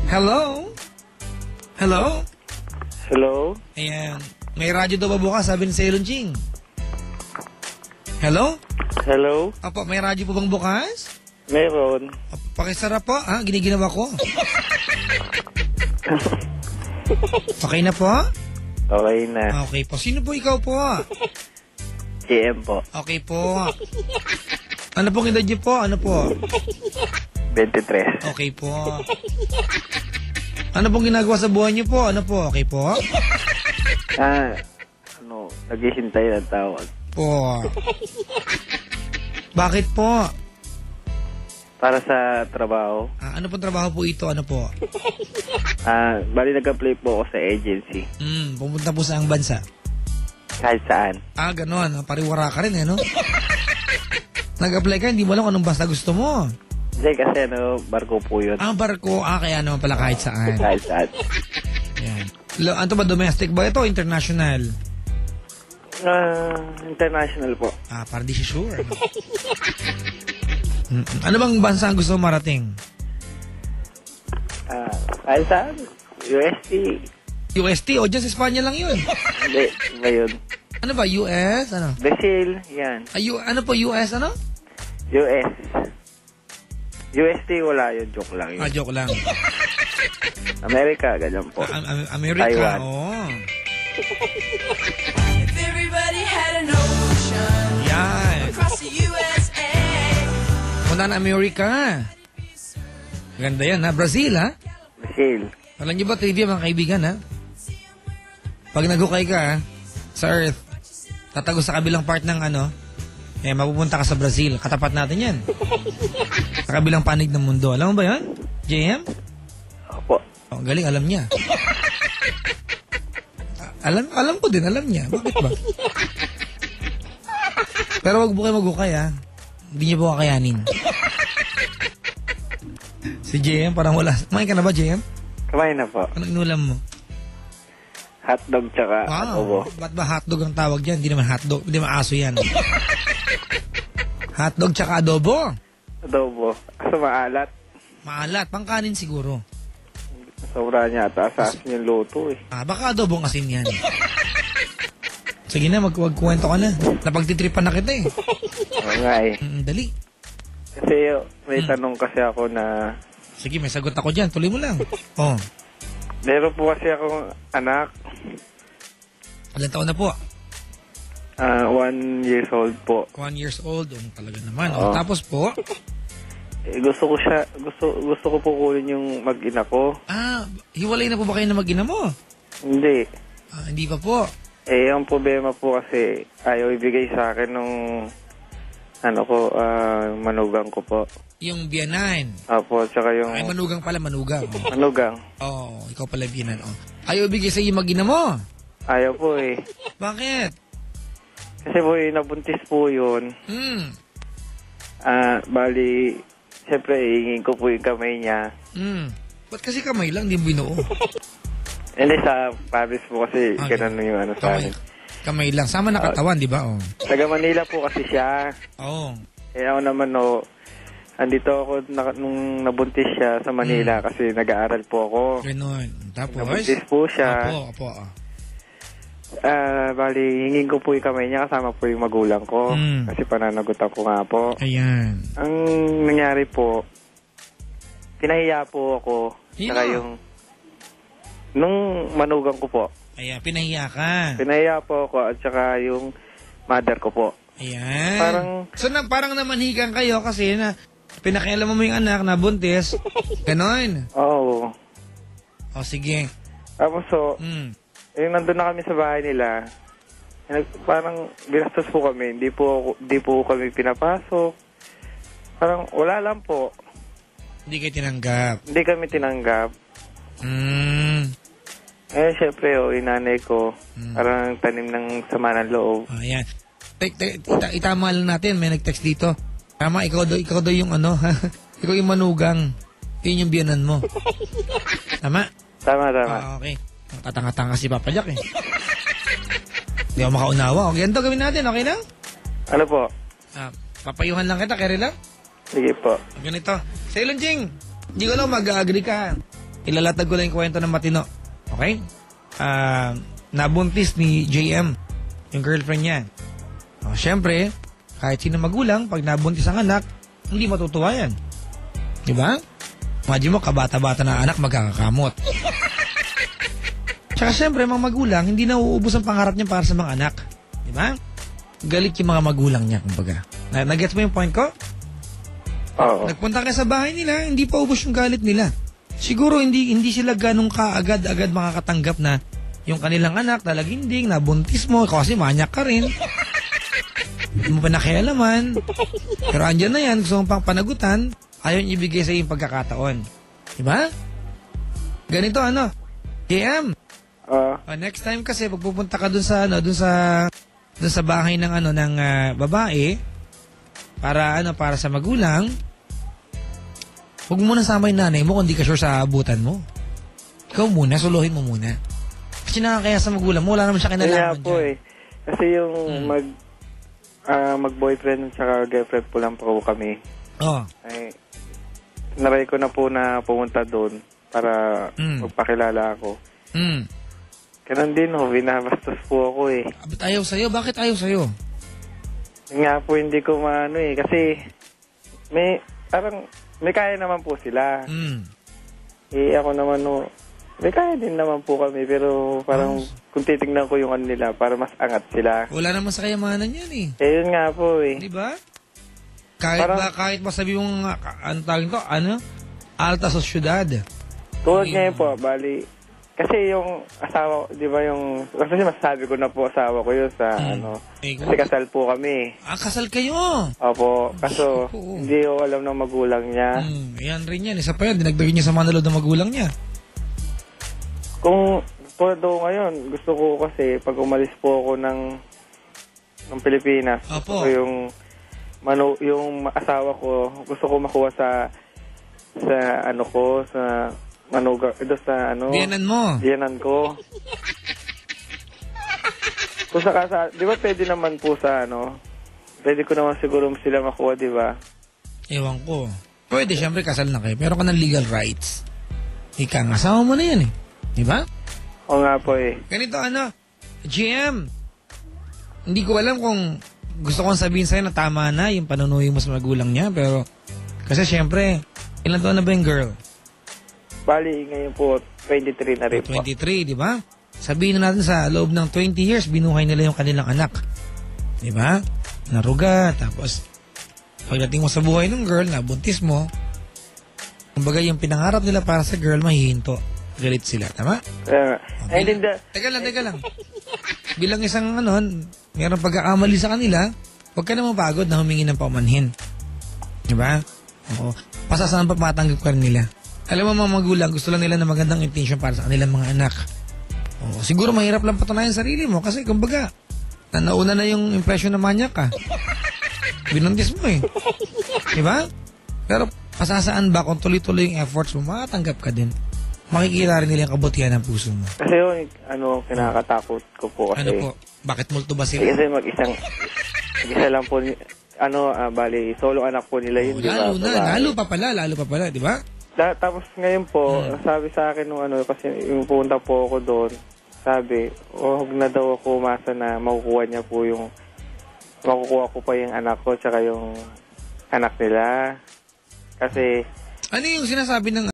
Hello? Hello? Hello? Ayan. May radyo daw ba bukas? Sabi ni Sailon Ching. Hello? Hello? Apo, may radyo po bang bukas? Meron. Pakisara po, ha? Giniginawa ko. Okay na po? Okay na. Okay po. Sino po ikaw po? JM po. Okay po. Ano pong edad niyo po? Ano po? 23. Okay po. Ano pong ginagawa sa buhay niyo po? Ano po? Okay po? Naghihintay ng tawag. Po. Bakit po? Para sa trabaho. Ano pong trabaho po ito? Ano po? Bali nag-apply po ako sa agency. Pumunta po sa ang bansa? Kahit saan. Ganon. Pariwara ka rin, no? Nag-apply ka, hindi mo alam anong basta gusto mo. Hindi kasi barko po yun. Barko. Kaya naman pala kahit saan. Kahit saan. Yan. Ano ba, domestic ba ito o international? International po. Para di siya sure. Ano bang bansa ang gusto mo marating? Kahit saan. UST. UST? O dyan sa Espanya lang yun. Hindi, iba yun. Ano ba, US? Ano? Brazil, yan. Ano po, US ano? US. UST wala yun, joke lang yun. Joke lang. America, ganyan po. America, Taiwan. If everybody had an ocean Yan. across the USA. Punta na America. Ganda yan, ha? Brazil, ha? Brazil. Alam niyo ba, trivia, mga kaibigan, ha? Pag naghukay ka, ha, sa Earth, tatago sa kabilang part ng mapupunta ka sa Brazil. Katapat natin yan. Sa kabilang panig ng mundo. Alam mo ba yan? JM? Opo. Galing, alam niya. Alam ko din, alam niya. Bakit ba? Pero wag po kayo maghukay, ha? Hindi niyo po kakayanin. Si JM, parang wala. Kumain ka na ba, JM? Kumain na po. Anong inulam mo? Hotdog tsaka adobo. Ba't ba hotdog ang tawag dyan? Hindi naman hotdog. Hindi naman aso yan. Hotdog tsaka adobo. Adobo. Asa maalat. Maalat. Pangkanin siguro. Sobra niya ata. Asasin yung luto eh. Baka adobong asin yan. Sige na, magkuwento ka na. Napagtitripan na kita eh. Oo nga eh. Dali. Kasi may tanong kasi ako na... Sige, may sagot ako dyan. Tuloy mo lang. Meron po kasi akong anak. Ilan taon na po? 1 years old po. 1 years old. Talaga naman. Tapos po? Gusto ko po kunin yung mag-ina ko. Hiwalay na po ba kayo na mag-ina mo? Hindi. Hindi pa po. Ang problema po kasi ayaw ibigay sa akin nung manugang ko po. Yung biyanan. Opo, tsaka yung... Ay, manugang pala, manugang. Manugang. Ikaw pala biyanan. Ayaw ibigay sa iyo mag-ina mo? Ayaw po eh. Bakit? Kasi po nabuntis po yun. Bali, siyempre iingin ko po yung kamay niya. Ba't kasi kamay lang, di binuo? Hindi, sa Paris po kasi ganun yung sa amin. Kamay lang. Sama na katawan, di ba? Taga Manila po kasi siya. Ako naman, andito ako nung nabuntis siya sa Manila kasi nag-aaral po ako. Ganun. Tapos? Nabuntis po siya. Opo. Bali, hingin ko po yung kamay niya kasama po yung magulang ko. Kasi pananagutan ko nga po. Ayan. Ang nangyari po, pinahiya po ako. Saka yung... Nung manugang ko po. Ayan, pinahiya ka. Pinahiya po ako at saka yung mother ko po. Ayan. Parang namanhikan kayo kasi na pinakialam mo yung anak na buntis. Ganon. Oo. Sige. Tapos yung nandun na kami sa bahay nila, parang binastos po kami. Hindi po kami pinapasok. Parang wala lang po. Hindi kayo tinanggap? Hindi kami tinanggap. Syempre, yung nanay ko, parang tanim ng sama ng loob. Ayan. Itama lang natin, may nag-text dito. Tama, ikaw daw yung ikaw yung manugang. Yun yung biyanan mo. Tama? Tama. Okay. Tatanga-tanga si Papa Jack eh. Hindi ako makaunawa. Okay, ganito gawin natin, okay lang? Ano po? Papayuhan lang kita, kere lang? Sige po. Ganito. Sailon Jing, Hindi ko lang mag-agree ka. Ilalatag ko lang yung kwento ng matino. Okay? Nabuntis ni JM, yung girlfriend niya. Siyempre, kahit sino magulang, pag nabuntis ang anak, hindi matutuwa yan. Diba? Imagine mo, kabata-bata na anak, magkakakamot. Tsaka siyempre, mga magulang, hindi na uubos ang pangarap niya para sa mga anak. Diba? Galit yung mga magulang niya, kumbaga. Nag-gets mo yung point ko? Oo. Nagpunta ka sa bahay nila, hindi pa ubos yung galit nila. Siguro hindi sila ganun kaagad-agad makakatanggap na yung kanilang anak talaginding, nabuntis mo, kasi manyak ka rin. Hindi mo pa nakialaman. Pero andyan na yan, gusto mong pang panagutan, ayaw niya ibigay sa iyo yung pagkakataon. Diba? Ganito JM, next time kasi pag pupunta ka dun sa bahay ng babae para sa magulang, huwag mo muna sama yung nanay mo kung di ka sure sa abutan mo. Ikaw muna, suluhin mo muna. Kasi nakakaya sa magulang mo, wala naman siya kinalaman Kaya po dyan. Kasi yung mag-boyfriend at girlfriend po lang po kami. Ay, naray ko na po na pumunta doon para magpakilala ako. Ganun din binabastos po ako Ba't ayaw sa'yo? Bakit ayaw sa'yo? Yun nga po hindi ko maano kasi may kaya naman po sila. Ako naman may kaya din naman po kami pero parang kung titignan ko yung nila para mas angat sila. Wala naman sa kayamanan yan Yun nga po Di ba? Kahit ba sabi mong, alta sosyudad. Tulad ngayon po, bali, kasi yung asawa, di ba kasi masasabi ko na po asawa ko yun sa kasi kasal po kami. Kasal kayo? Opo, kaso hindi ko alam ng magulang niya. Yan rin yan, isa pa yan, dinagdagin niya sa manalo ng magulang niya. Kung tulad daw ngayon, gusto ko kasi pag umalis po ako ng Pilipinas, gusto ko yung asawa ko, gusto ko makuha sa biyanan mo. Biyanan ko. Kung di ba pwede naman po pwede ko naman siguro sila makuha, di ba? Ewan ko. Pwede, syempre kasal na kayo, pero ka ng legal rights. Ika, asawa mo na yan Di ba? Oo nga po Ganito GM, hindi ko alam kung gusto kong sabihin sa'yo na tama na yung panunuyo mo sa magulang niya, pero kasi syempre, ilan taon na ba yung girl? Bali, ngayon po, 23 na rin po. 23, di ba? Sabihin na natin sa loob ng 20 years, binuhay nila yung kanilang anak. Di ba? Naruga, tapos pagdating mo sa buhay ng girl, nabuntis mo, kumbaga yung pinangarap nila para sa girl, mahihinto. Galit sila, tama? Teka lang. Bilang isang mayroong pagkakamali sa kanila, huwag ka naman pagod na humingi ng paumanhin. Diba? Oo. Pasasaan pa matanggap ka rin nila. Alam mo mga magulang, gusto lang nila na magandang intention para sa kanilang mga anak. Oo. Siguro mahirap lang patunayan sarili mo kasi kumbaga, nauna na yung impression na manyak ka. Binuntis mo Diba? Pero pasasaan ba kung tuloy-tuloy yung efforts mo, makatanggap ka din. Makikita rin nila yung kabutihan ng puso mo. Kasi yun, kinakatakot ko po kasi. Ano po? Bakit multo ba sila? Kasi mag-isa lang po, bali, solo anak po nila yun, di ba? Lalo pa pala, di ba? Tapos ngayon po, sabi sa akin nung kasi yung pumunta po ako doon, sabi, huwag na daw ako umasa na makukuha ko pa yung anak ko, tsaka yung anak nila. Kasi, ano yung sinasabi ng